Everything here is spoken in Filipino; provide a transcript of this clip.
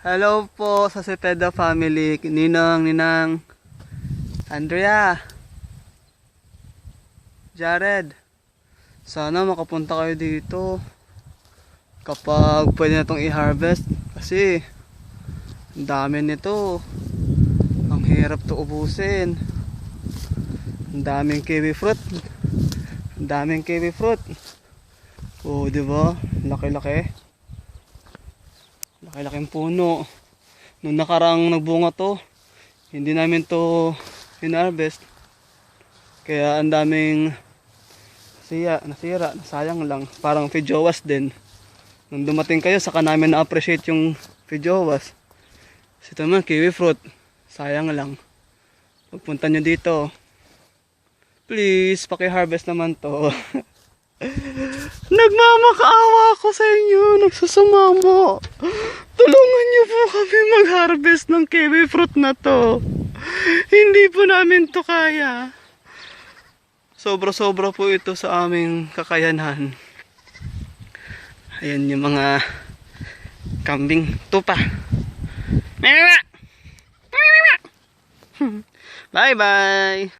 Hello po sa Cepeda family, Ninang, Andrea, Jared. Sana makapunta kayo dito kapag pwede na itong i-harvest kasi ang dami nito. Ang hirap to ubusin. Ang daming kiwi fruit. Ang daming kiwi fruit. Oh, di ba? Laki-laki. Laki-laking puno. Nung nakarang nagbunga to, hindi namin to in-harvest. Kaya ang daming nasira, sayang lang. Parang fijowas din. Nung dumating kayo, saka namin na-appreciate yung fijowas. Ito naman, kiwi fruit. Sayang lang. Pagpunta nyo dito, please, paki-harvest naman to. Nagmamakaawa ako sa inyo, nagsusumamo. Tulungan niyo po kami mag-harvest ng kiwi fruit na to. Hindi po namin to kaya. Sobra-sobra po ito sa aming kakayanan. Ayan yung mga kambing tupa. Bye bye.